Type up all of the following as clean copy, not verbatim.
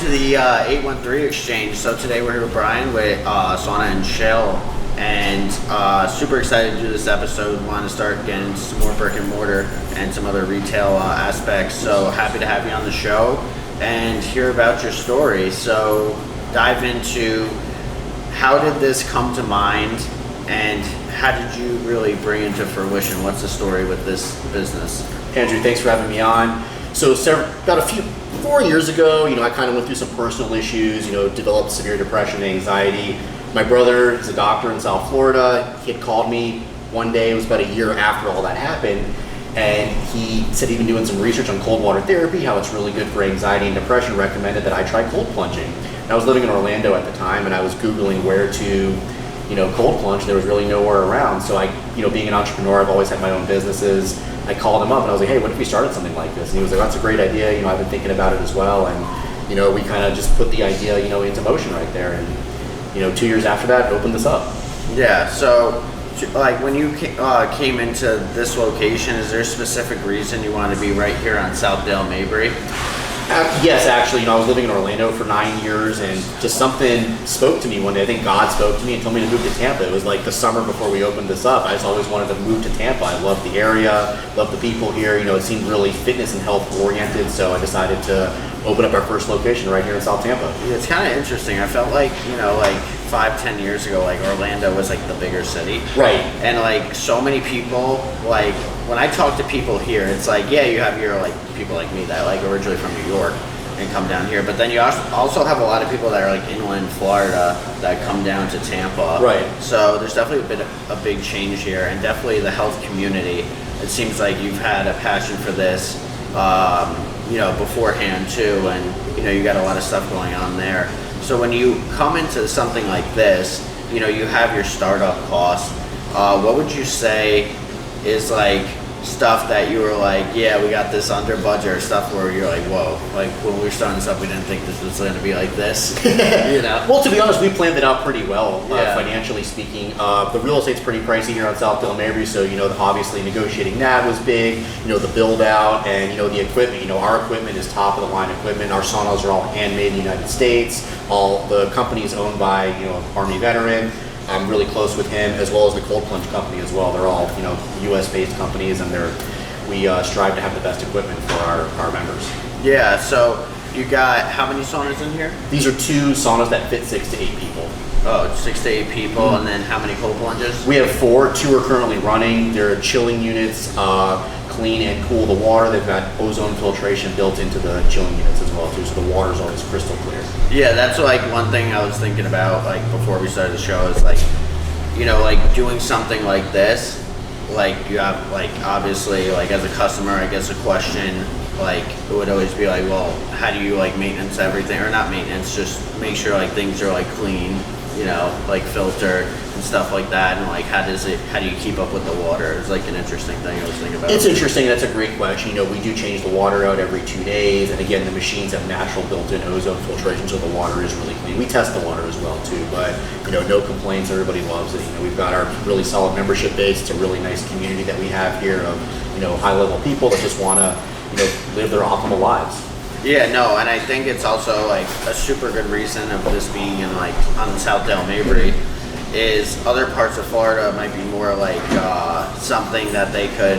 to the 813 exchange. So today we're here with Brian with Sauna and Chill, and super excited to do this episode. Want to start getting into some more brick and mortar and some other retail aspects. So happy to have you on the show and hear about your story. So dive into how did this come to mind, and how did you really bring into fruition? What's the story with this business? Andrew, thanks for having me on. So about 4 years ago, I kind of went through some personal issues, developed severe depression and anxiety. My brother is a doctor in South Florida. He had called me one day, it was about a year after all that happened, and he said he'd been doing some research on cold water therapy, how it's really good for anxiety and depression, recommended that I try cold plunging. And I was living in Orlando at the time, and I was Googling where to cold plunge. There was really nowhere around. So I, being an entrepreneur, I've always had my own businesses. I called him up and I was like, hey, what if we started something like this? And he was like, that's a great idea. I've been thinking about it as well. And, we kind of just put the idea, into motion right there. And, 2 years after that, opened this up. Yeah. So like when you came into this location, is there a specific reason you want to be right here on South Dale Mabry? Yes, actually, I was living in Orlando for 9 years, and just something spoke to me one day. I think God spoke to me and told me to move to Tampa. It was like the summer before we opened this up. I just always wanted to move to Tampa. I love the area, love the people here. It seemed really fitness and health oriented, so I decided to open up our first location right here in South Tampa. Yeah, it's kind of interesting. I felt like, like 5-10 years ago, like Orlando was like the bigger city. Right. And like so many people, like when I talk to people here, it's like, yeah, you have your like people like me that like originally from New York and come down here, but then you also have a lot of people that are like inland Florida that come down to Tampa. Right. So there's definitely been a big change here, and definitely the health community. It seems like you've had a passion for this, beforehand too, and you got a lot of stuff going on there. So when you come into something like this, you have your startup costs. What would you say is like stuff that you were like, yeah, we got this under budget, or stuff where you're like, whoa, like when we were starting this up, we didn't think this was going to be like this, Well, to be honest, we planned it out pretty well, financially speaking. The real estate's pretty pricey here on South Dale Mabry, so, obviously negotiating that was big, the build out and, the equipment. Our equipment is top of the line equipment. Our saunas are all handmade in the United States. All the companies owned by, Army veteran. I'm really close with him, as well as the cold plunge company as well. They're all, U.S.-based companies, and we strive to have the best equipment for our members. Yeah, so you got how many saunas in here? These are 2 saunas that fit 6 to 8 people. Oh, 6 to 8 people, and then how many cold plunges? We have 4. 2 are currently running. They're chilling units, clean and cool the water. They've got ozone filtration built into the chilling units as well too, so the water's always crystal clear. Yeah, that's like one thing I was thinking about like before we started the show is like, like doing something like this, like you have like obviously like as a customer, I guess a question like it would always be like, well, how do you like maintenance everything, or not maintenance, just make sure like things are like clean, like filtered and stuff like that, and like how do you keep up with the water? It's like an interesting thing I was thinking about. It's interesting. That's a great question. We do change the water out every 2 days, and again, the machines have natural built-in ozone filtration, so the water is really clean. We test the water as well too, but no complaints. Everybody loves it. We've got our really solid membership base. It's a really nice community that we have here of high-level people that just want to live their optimal lives. Yeah, no, and I think it's also like a super good reason of this being in like on South Dale Mabry is other parts of Florida might be more like something that they could,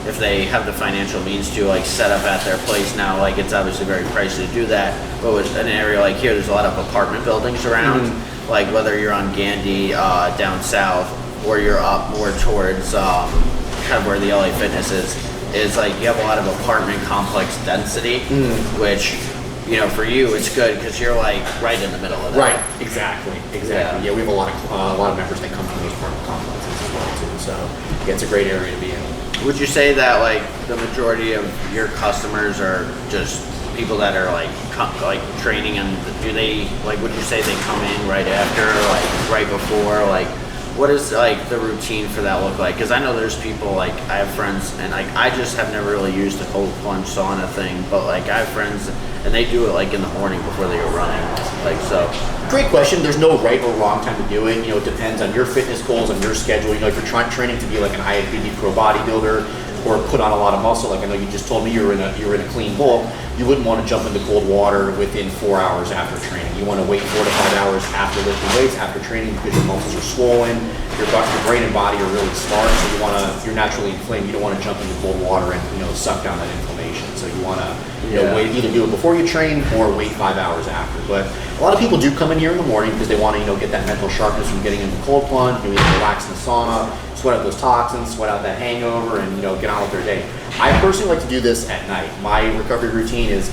if they have the financial means to, like set up at their place now. Like it's obviously very pricey to do that, but with an area like here, there's a lot of apartment buildings around. Like whether you're on Gandy down south, or you're up more towards kind of where the LA Fitness is like you have a lot of apartment complex density, which for you it's good because you're like right in the middle of that. Right, exactly. Yeah, we have a lot of members that come from those apartment complexes as well too. So yeah, it's a great area to be in. Would you say that like the majority of your customers are just people that are like training, and do they like? Would you say they come in right after, like right before, like? What does like the routine for that look like? Because I know there's people like I have friends, and like I just have never really used the cold plunge sauna thing, but like I have friends and they do it like in the morning before they go running. Like so. Great question. There's no right or wrong time to do it. It depends on your fitness goals and your schedule. If you're training to be like an IFBB pro bodybuilder, or put on a lot of muscle, like I know you just told me you're in a clean bulk, you wouldn't want to jump into cold water within 4 hours after training. You want to wait 4 to 5 hours after lifting weights, after training, because your muscles are swollen, your brain and body are really smart, so you're naturally inflamed. You don't want to jump into cold water and suck down that inflammation. So you want to either do it before you train or wait 5 hours after. But a lot of people do come in here in the morning because they want to get that mental sharpness from getting into cold plunge, maybe relax in the sauna, sweat out those toxins, sweat out that hangover, and get on with their day. I personally like to do this at night. My recovery routine is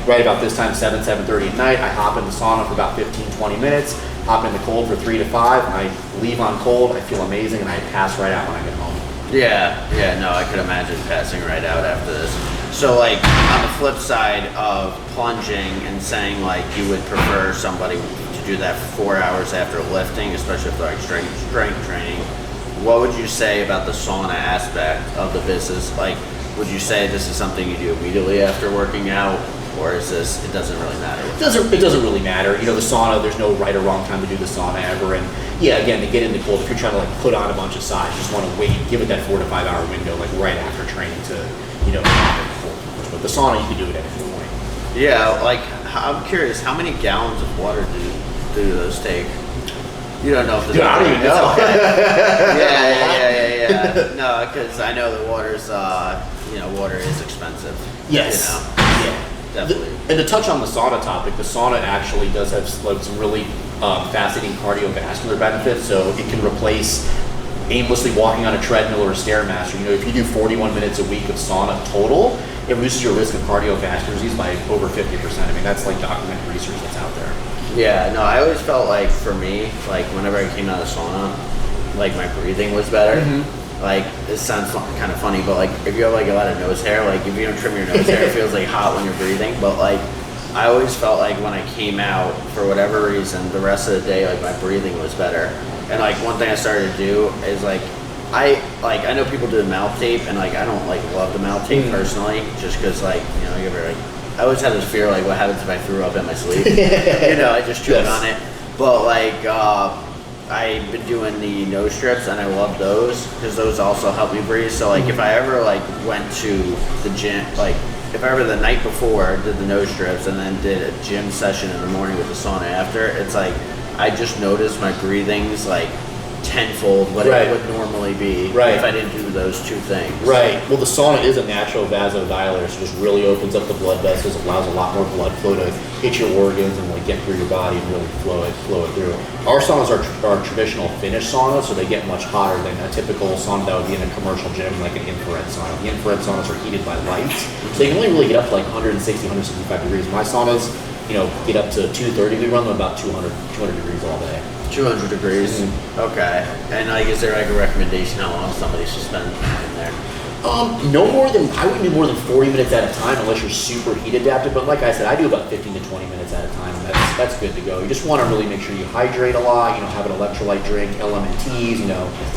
right about this time, 7:30 at night. I hop in the sauna for about 15-20 minutes, hop in the cold for 3 to 5, and I leave on cold. I feel amazing, and I pass right out when I get home. Yeah, no, I could imagine passing right out after this. So like on the flip side of plunging and saying like you would prefer somebody to do that 4 hours after lifting, especially if they're like strength training, what would you say about the sauna aspect of the business? Like, would you say this is something you do immediately after working out, or is it doesn't really matter? It doesn't really matter. The sauna, there's no right or wrong time to do the sauna ever. And yeah, again, to get in the cold, if you're trying to like put on a bunch of size, you just want to wait, give it that 4 to 5 hour window, like right after training to, hop in the cold. But the sauna, you can do it at any point. Yeah, like I'm curious, how many gallons of water do those take? You don't know if Dude, I don't even know. Yeah. No, because I know the water is expensive. Yes. Yeah, definitely. And to touch on the sauna topic, the sauna actually does have like some really fascinating cardiovascular benefits. So it can replace aimlessly walking on a treadmill or a Stairmaster. If you do 41 minutes a week of sauna total, it reduces your risk of cardiovascular disease by over 50%. I mean, that's like documented research that's out there. Yeah, no, I always felt like for me, like whenever I came out of sauna, like my breathing was better. Mm-hmm. Like it sounds kind of funny, but like if you have like a lot of nose hair, like if you don't trim your nose hair, it feels like hot when you're breathing. But like I always felt like when I came out, for whatever reason, the rest of the day, like my breathing was better. And like one thing I started to do is like I know people do the mouth tape, and like I don't like love the mouth tape personally, just because like you ever like. I always had this fear, like, what happens if I threw up in my sleep? I just chewed on it. But, like, I've been doing the nose strips, and I love those, because those also help me breathe. So, like, if I ever, like, went to the gym, like, if I ever the night before did the nose strips and then did a gym session in the morning with the sauna after, it's like, I just noticed my breathing's, like, tenfold what it would normally be if I didn't do those two things. Right. Well, the sauna is a natural vasodilator, so it just really opens up the blood vessels, allows a lot more blood flow to hit your organs and like get through your body and really flow it through. Our saunas are traditional Finnish saunas, so they get much hotter than a typical sauna that would be in a commercial gym, like an infrared sauna. The infrared saunas are heated by lights, so they can only really get up to like 160, 165 degrees. My saunas, get up to 230. We run them about 200 degrees all day. 200 degrees. Mm-hmm. Okay. And like, is there like a recommendation how long somebody should spend in there? I wouldn't do more than 40 minutes at a time unless you're super heat adapted. But like I said, I do about 15 to 20 minutes at a time, and that's good to go. You just want to really make sure you hydrate a lot. Have an electrolyte drink, LMNTs,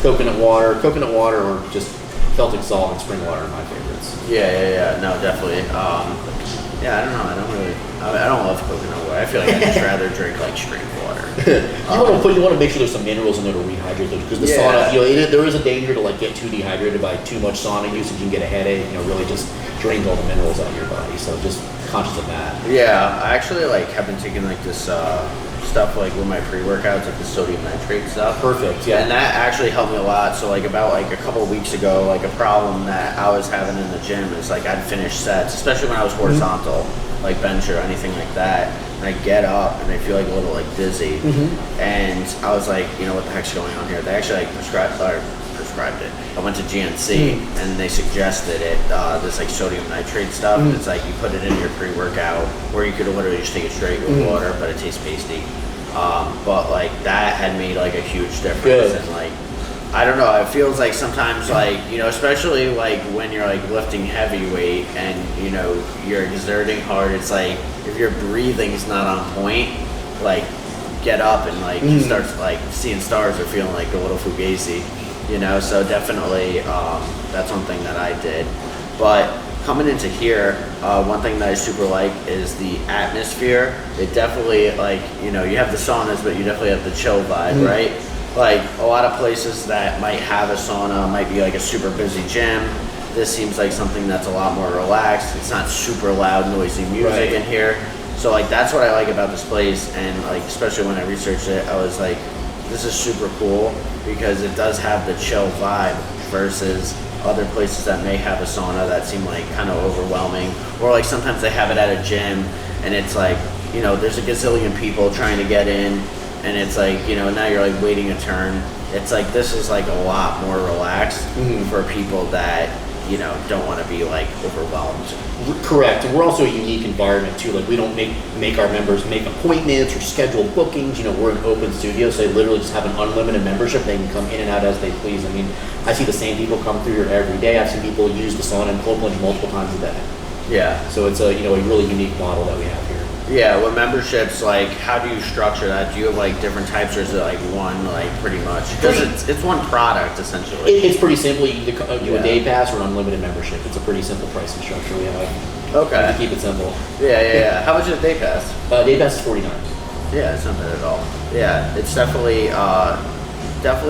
coconut water, or just Celtic salt and spring water are my favorites. Yeah. No, definitely. I don't know. I don't love coconut water. I feel like I'd just rather drink like straight water. You want to make sure there's some minerals in there to rehydrate those, because the sauna, there is a danger to like get too dehydrated by too much sauna usage. You can get a headache. Really just drains all the minerals out of your body. So just conscious of that. Yeah, I actually like have been taking like this stuff like with my pre-workouts, like the sodium nitrate stuff. Perfect. Yeah. And that actually helped me a lot. So like about like a couple of weeks ago, like a problem that I was having in the gym is like I'd finish sets, especially when I was horizontal, like bench or anything like that. And I get up and I feel like a little like dizzy. Mm-hmm. And I was like, what the heck's going on here? They actually like prescribed it. I went to GNC and they suggested it, this like sodium nitrate stuff. It's like you put it in your pre-workout, or you could literally just take it straight with water, but it tastes pasty. But like that had made like a huge difference. Good. And like, I don't know, it feels like sometimes like, especially like when you're like lifting heavy weight and you're exerting hard, it's like if your breathing's not on point, like get up and like you start like seeing stars or feeling like a little fugazi. So definitely that's one thing that I did. But coming into here, one thing that I super like is the atmosphere. It definitely like, you have the saunas, but you definitely have the chill vibe, right? Like a lot of places that might have a sauna might be like a super busy gym, this seems like something that's a lot more relaxed. It's not super loud, noisy music in here. So like that's what I like about this place, and like especially when I researched it, I was like, this is super cool because it does have the chill vibe versus other places that may have a sauna that seem like kind of overwhelming, or like sometimes they have it at a gym and it's like, you know, there's a gazillion people trying to get in, and it's like, you know, now you're like waiting a turn. It's like this is like a lot more relaxed for people that, you know, don't want to be like overwhelmed. Correct. And we're also a unique environment too. Like we don't make our members make appointments or schedule bookings. You know, we're an open studio, so they literally just have an unlimited membership. They can come in and out as they please. I mean, I see the same people come through here every day. I've seen people use the sauna and cold plunge multiple times a day. Yeah. So it's a, you know, a really unique model that we have here. Yeah, with memberships, like, how do you structure that? Do you have like different types, or is it like one, like pretty much? Because it's one product essentially. It's pretty simple. You can do a day pass or an unlimited membership. It's a pretty simple pricing structure we have. Okay. To keep it simple. Yeah. How much is a day pass? Day pass is $49. Yeah, it's not bad at all. Yeah, it's definitely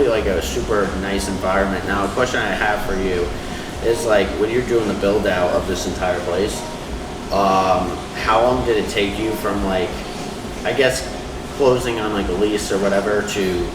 like a super nice environment. Now, a question I have for you is like when you're doing the build out of this entire place. How long did it take you from like, I guess, closing on like a lease or whatever to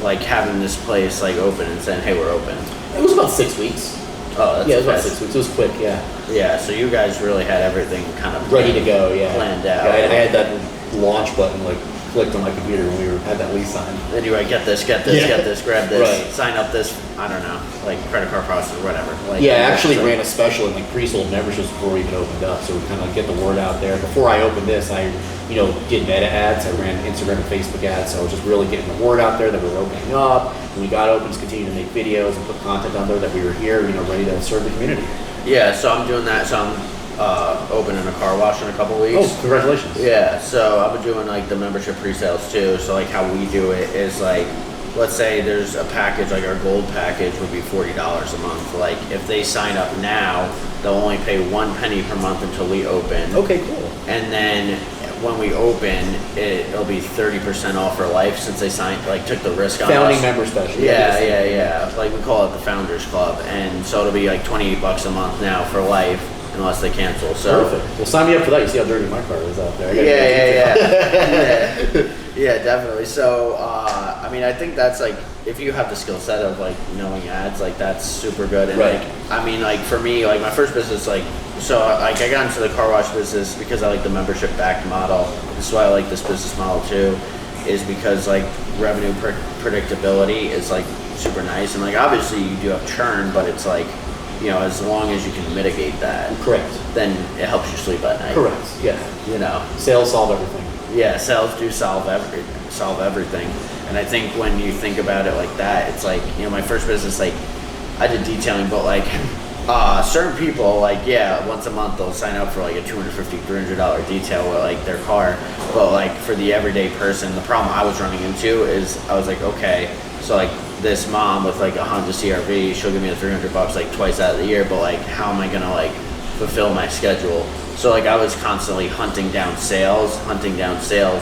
like having this place like open and saying, hey, we're open? It was about 6 weeks. Oh, that's it was about 6 weeks. It was quick, yeah. Yeah, so you guys really had everything kind of ready to go, yeah. Planned out. Yeah, I had that launch button like clicked on my computer when we had that lease signed. Then you like, get this, get this, grab this, right. Sign up this, I don't know, like credit card process or whatever. Like, yeah, I actually ran a special in like pre-sold memberships before we even opened up, so we kind of get the word out there. Before I opened this, I did meta ads. I ran Instagram and Facebook ads, so I was just really getting the word out there that we were opening up. When we got open, just continued to make videos and put content on there that we were here, ready to serve the community. Yeah, so I'm doing that. So I'm opening a car wash in a couple weeks. Oh, congratulations. Yeah, so I've been doing like the membership pre-sales too. So like how we do it is like, let's say there's a package, like our gold package would be $40 a month. Like if they sign up now, they'll only pay 1 penny per month until we open. Okay, cool. And then when we open, it'll be 30% off for life since they took the risk on Founding us. member special. Yeah. Like we call it the Founders Club, and so it'll be like $28 a month now for life. Unless they cancel. So perfect. Well, sign me up for that. You see how dirty my car is out there. Yeah, definitely. So, I mean, I think that's like, if you have the skill set of like knowing ads, like that's super good. And right. like, I mean, like for me, like my first business, like, so like I got into the car wash business because I like the membership backed model. That's why I like this business model too, is because like revenue predictability is like super nice. And like, obviously you do have churn, but it's like, as long as you can mitigate that. Correct. Then it helps you sleep at night. Correct. Yeah. Sales solve everything. Yeah, sales do solve everything. And I think when you think about it like that, it's like, my first business, like I did detailing, but like certain people, like, once a month they'll sign up for like a $250, $300 detail with like their car. But like for the everyday person, the problem I was running into is I was like, okay, so like this mom with like a Honda CRV, she'll give me the $300 like twice out of the year, but like how am I gonna like fulfill my schedule? So like I was constantly hunting down sales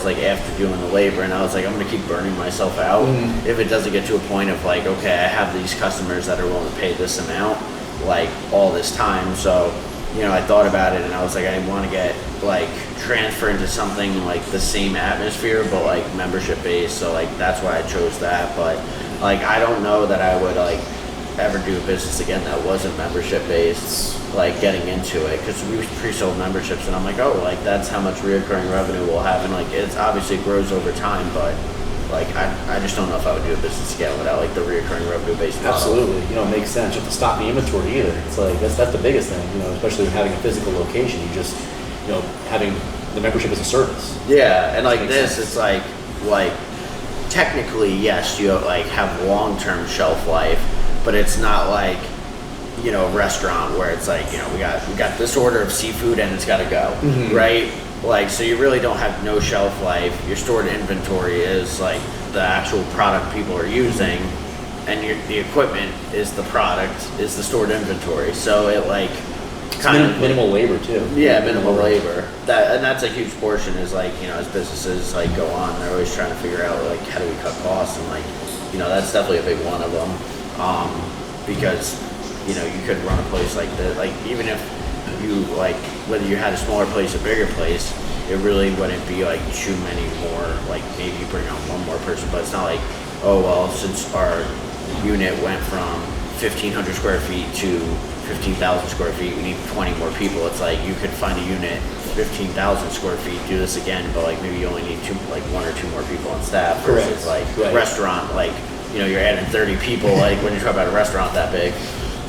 like after doing the labor, and I was like, I'm gonna keep burning myself out if it doesn't get to a point of like, okay, I have these customers that are willing to pay this amount like all this time. So I thought about it and I was like, I want to get like transfer into something like the same atmosphere but like membership based. So like that's why I chose that. But like I don't know that I would like ever do a business again that wasn't membership based, like getting into it, because we pre-sold memberships and I'm like, oh, like that's how much reoccurring revenue we'll have, and like it's obviously grows over time, but like I just don't know if I would do a business again without like the reoccurring revenue based model. Absolutely. It makes sense. You have to stop the inventory either. It's like that's the biggest thing, especially having a physical location. You just having the membership as a service. Yeah, and like this, it's like technically yes, you like have long-term shelf life, but it's not like a restaurant where it's like we got this order of seafood and it's got to go, right? Like, so you really don't have no shelf life. Your stored inventory is like the actual product people are using, and the equipment is the product, is the stored inventory. So it like kind of minimal labor too. Yeah, minimal labor. That's a huge portion. Is like as businesses like go on, they're always trying to figure out like how do we cut costs, and like that's definitely a big one of them, because you know, you could run a place like this. Like even if you like whether you had a smaller place or bigger place, it really wouldn't be like too many more. Like maybe you bring on one more person, but it's not like, oh well, since our unit went from 1,500 square feet to 15,000 square feet, we need 20 more people. It's like you could find a unit 15,000 square feet, do this again, but like maybe you only need one or two more people on staff versus like restaurant, like, you know, you're adding 30 people like when you talk about a restaurant that big.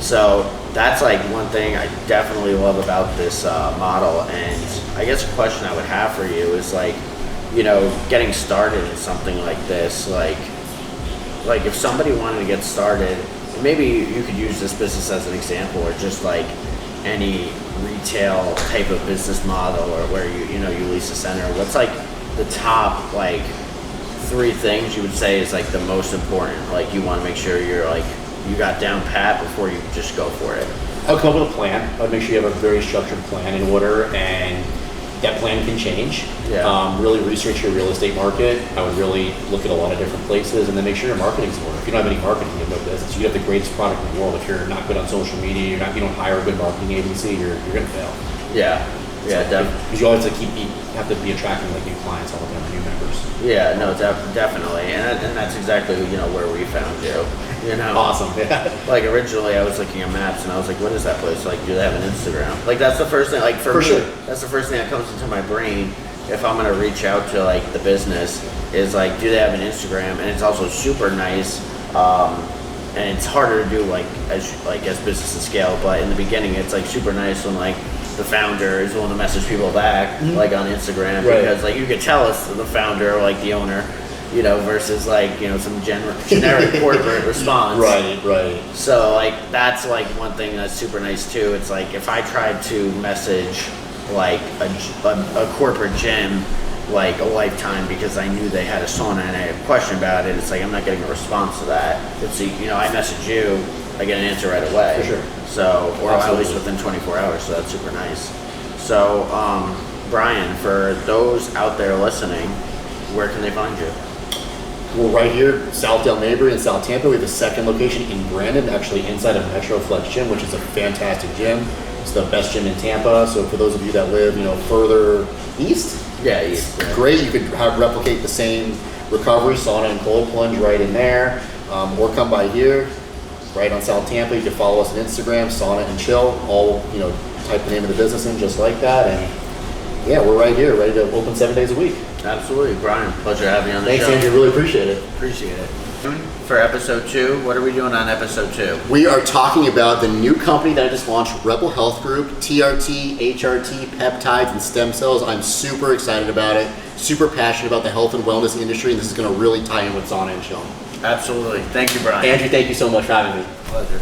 So that's like one thing I definitely love about this model. And I guess a question I would have for you is like, you know, getting started in something like this, like if somebody wanted to get started, maybe you could use this business as an example, or just like any retail type of business model, or where you know, you lease a center. What's like the top like 3 things you would say is like the most important, like you want to make sure you're like you got down pat before you just go for it? I would come up with a plan. I'd make sure you have a very structured plan in order, and that plan can change. Really research your real estate market. I would really look at a lot of different places, and then make sure your marketing's in order. If you don't have any marketing, you have no business. You have the greatest product in the world. If you're not good on social media, you don't hire a good marketing agency, you're gonna fail. Definitely. Because you always have to be attracting like new clients all the time, new members. Yeah, no, definitely, and that's exactly, you know, where we found you. You know, awesome. Yeah. Like originally, I was looking at maps and I was like, "What is that place? Like, do they have an Instagram?" Like that's the first thing. Like for me, sure. That's the first thing that comes into my brain if I'm gonna reach out to like the business is like, do they have an Instagram? And it's also super nice. And it's harder to do like as businesses scale. But in the beginning, it's like super nice when like the founder is willing to message people back like on Instagram, because like you could tell it's the founder or like the owner. You know, versus like, you know, some generic corporate response. Right. So like that's like one thing that's super nice too. It's like if I tried to message like a corporate gym like a Lifetime because I knew they had a sauna and I had a question about it, it's like I'm not getting a response to that. It's, you know, I message you, I get an answer right away. For sure. So, or at least within 24 hours. So that's super nice. So, Brian, for those out there listening, where can they find you? We're right here, South Del Mabry in South Tampa. We have a second location in Brandon, actually inside of Metro Flex Gym, which is a fantastic gym. It's the best gym in Tampa. So for those of you that live, you know, further east, east. Great. You could replicate the same recovery, sauna and cold plunge right in there, or come by here, right on South Tampa. You can follow us on Instagram, Sauna and Chill. All, you know, type the name of the business in just like that, and yeah, we're right here, ready to open 7 days a week. Absolutely, Brian. Pleasure having you on the show. Thanks, Andrew. Really appreciate it. Appreciate it. For episode 2, what are we doing on episode 2? We are talking about the new company that I just launched, Rebel Health Group, TRT, HRT, peptides, and stem cells. I'm super excited about it, super passionate about the health and wellness industry, and this is going to really tie in with Sauna and Chill. Absolutely. Thank you, Brian. Andrew, thank you so much for having me. Pleasure.